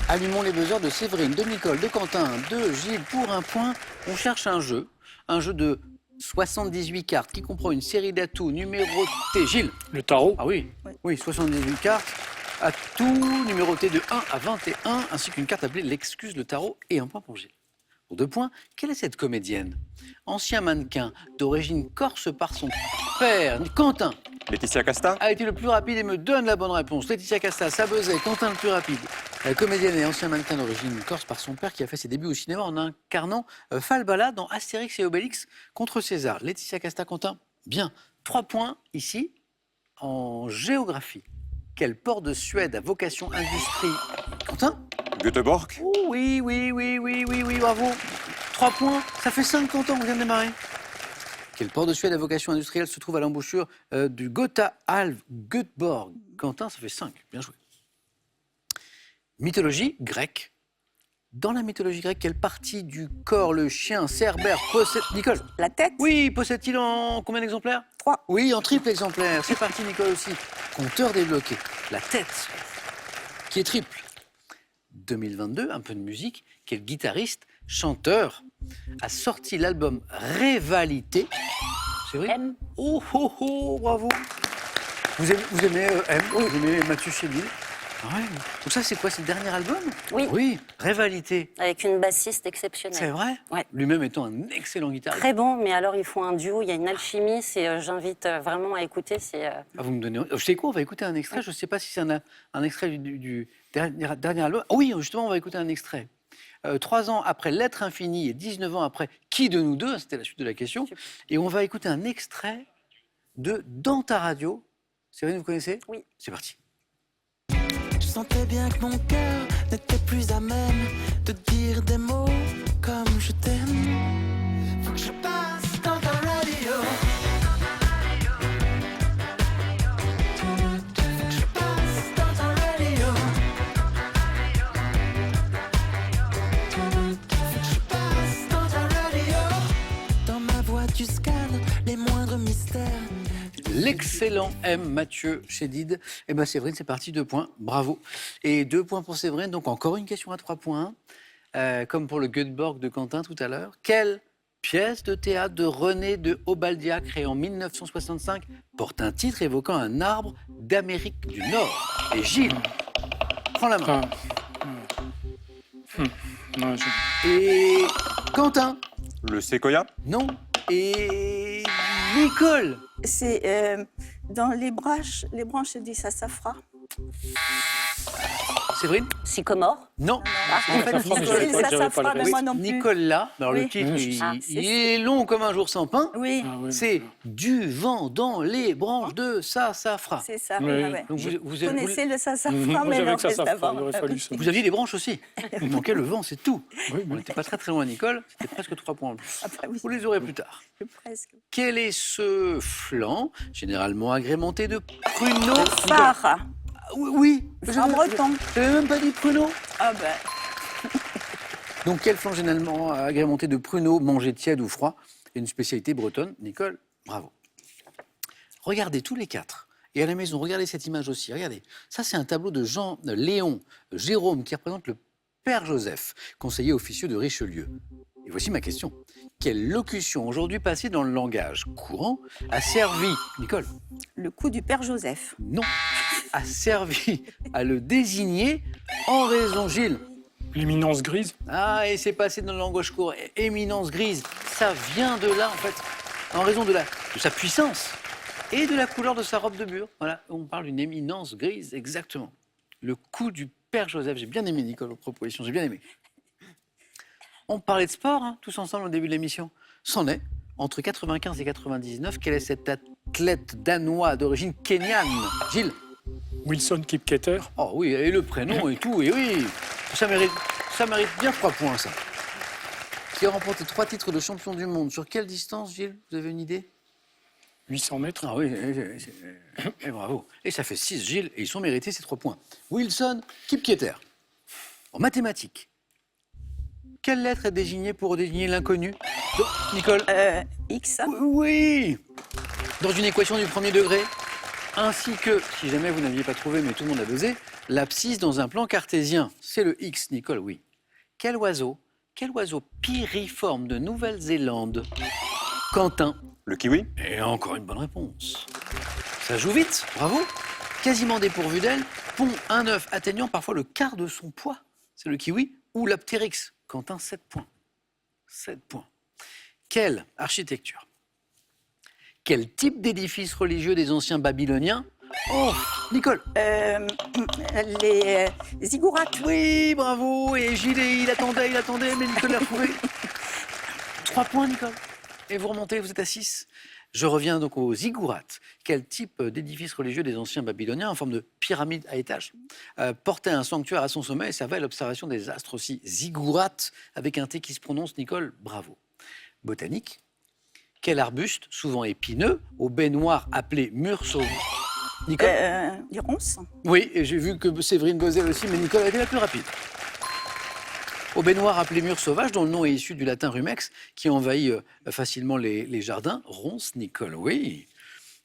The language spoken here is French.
Allumons les buzzers de Séverine, de Nicole, de Quentin, de Gilles pour un point. On cherche un jeu de 78 cartes qui comprend une série d'atouts numérotés. Gilles. Le tarot. Ah oui, oui, 78 cartes. Atouts numérotés de 1 à 21, ainsi qu'une carte appelée l'excuse, le tarot et un point pour Gilles. Pour 2 points, quelle est cette comédienne? Ancien mannequin d'origine corse par son père, Quentin. Laetitia Casta. A été le plus rapide et me donne la bonne réponse. Laetitia Casta, ça buzzait, Quentin le plus rapide. La comédienne et ancien mannequin d'origine corse par son père qui a fait ses débuts au cinéma en incarnant Falbala dans Astérix et Obélix contre César. Laetitia Casta, Quentin, bien. 3 points ici en géographie. Quel port de Suède à vocation industrie? Quentin? Göteborg. Oh, oui, bravo. 3 points, ça fait 5 Quentin, on vient de démarrer. Quel port de Suède à vocation industrielle se trouve à l'embouchure du Gotha Halv Göteborg? Quentin, ça fait 5, bien joué. Mythologie grecque. Dans la mythologie grecque, quelle partie du corps le chien Cerbère possède... Nicole? La tête? Oui, possède-t-il en combien d'exemplaires? 3. Oui, en triple exemplaire. C'est parti, Nicole aussi. Compteur débloqué. La tête, qui est triple. 2022, un peu de musique. Quel guitariste, chanteur, a sorti l'album Rivalité? C'est vrai? M. Oh, bravo. Vous aimez M? Oui. Vous aimez Mathieu Chédid? Ouais. Donc ça, c'est quoi? C'est le dernier album? Oui. Oui, Rivalité. Avec une bassiste exceptionnelle. C'est vrai? Ouais. Lui-même étant un excellent guitariste. Très bon, mais alors ils font un duo, il y a une alchimie, j'invite vraiment à écouter. Ah, vous me donnez... Je sais quoi, on va écouter un extrait, je ne sais pas si c'est un extrait du dernier album. Oh oui, justement, on va écouter un extrait. 3 ans après L'être infini et 19 ans après Qui de nous deux, c'était la suite de la question. Super. Et on va écouter un extrait de Dans ta radio. C'est vrai, vous connaissez? Oui. C'est parti. Je sentais bien que mon cœur n'était plus à même de dire des mots comme je t'aime. Faut que je passe dans ta radio. Faut que je passe dans ta radio. Faut que je passe dans ta radio. Dans ma voix tu scannes les moindres mystères. L'excellent M. Mathieu Chédid. Eh bien, Séverine, c'est parti, 2 points. Bravo. Et 2 points pour Séverine. Donc, encore une question à 3 points. Comme pour le Göteborg de Quentin tout à l'heure. Quelle pièce de théâtre de René de Obaldia, créée en 1965, porte un titre évoquant un arbre d'Amérique du Nord? Et Gilles, prends la main. Non, Et Quentin? Le séquoia. Non. Et Nicole? C'est dans les branches du sassafras. Séverine? Sycomore. Non. En fait, sassafras, mais c'est le j'avais pas sassafras, mais le moi non plus. Nicolas, alors le Oui. titre, Ah, il est long comme un jour sans pain. Oui, Ah, oui. C'est Du vent dans les branches de sassafras. c'est ça. Oui. ouais. Donc Vous connaissez le sassafras, Moi, mais j'avais le que ça, reste ça avant. il aurait fallu ça. vous aviez les branches aussi. Il manquait le vent, c'est tout. Oui, On n'était pas très loin, Nicole. C'était presque 3 points en plus. Ah bah oui. Vous les aurez plus tard. Presque. Quel est ce flanc, généralement agrémenté de pruneaux? Phare, Oui. en breton. J'avais même pas dit pruneaux. Ah ben, Donc, quel flan généralement agrémenté de pruneaux, mangé tiède ou froid? C'est une spécialité bretonne. Nicole, bravo. Regardez tous les 4. Et à la maison, regardez cette image aussi. Regardez. Ça, c'est un tableau de Jean-Léon Jérôme qui représente le Père Joseph, conseiller officieux de Richelieu. Et voici ma question. Quelle locution, aujourd'hui passée dans le langage courant, a servi, Nicole? le coup du Père Joseph. Non, a servi à le désigner en raison, Gilles. L'éminence grise. Ah, et c'est passé dans le langage courant. Éminence grise, ça vient de là, en fait, en raison de sa puissance et de la couleur de sa robe de bure. Voilà, on parle d'une éminence grise, exactement. Le coup du Père Joseph. J'ai bien aimé, Nicole, vos propositions, j'ai bien aimé. On parlait de sport, hein, tous ensemble au début de l'émission. C'en est. Entre 95 et 99, quel est cet athlète danois d'origine kenyane? Gilles? Wilson Kipketer. Oh oui, et le prénom et tout, et oui. Ça mérite bien 3 points, ça. Qui a remporté 3 titres de champion du monde. Sur quelle distance, Gilles? Vous avez une idée? 800 mètres. Ah oui, et bravo. Et ça fait 6, Gilles, et ils sont mérités ces 3 points. Wilson Kipketer. En mathématiques, quelle lettre est désignée pour désigner l'inconnu? Nicole? X. Oui. Dans une équation du premier degré, Ainsi que, si jamais vous n'aviez pas trouvé, mais tout le monde a buzzé, l'abscisse dans un plan cartésien. C'est le X, Nicole, oui. Quel oiseau piriforme de Nouvelle-Zélande? Quentin. Le kiwi? Et encore une bonne réponse. Ça joue vite, bravo. Quasiment dépourvu d'aile, pond un œuf atteignant parfois le quart de son poids. C'est le kiwi ou l'aptérix. Quentin, 7 points. 7 points. Quelle architecture? Quel type d'édifice religieux des anciens Babyloniens? Oh, Nicole. Les ziggourats. Oui, bravo. Et Gilles, il attendait, mais Nicole l'a trouvé. 3 points, Nicole. Et vous remontez, vous êtes à 6. Je reviens donc aux ziggourats. Quel type d'édifice religieux des anciens Babyloniens, en forme de pyramide à étages, portait un sanctuaire à son sommet et servait à l'observation des astres aussi? Ziggourats, avec un T qui se prononce, Nicole, bravo. Botanique. Quel arbuste, souvent épineux, au baie noir appelé mur sauvage? Nicole? Les ronces. Oui, et j'ai vu que Séverine buzzait aussi, mais Nicole a été la plus rapide. Au baie noir appelé mur sauvage, dont le nom est issu du latin rumex, qui envahit facilement les jardins. Ronces, Nicole, oui.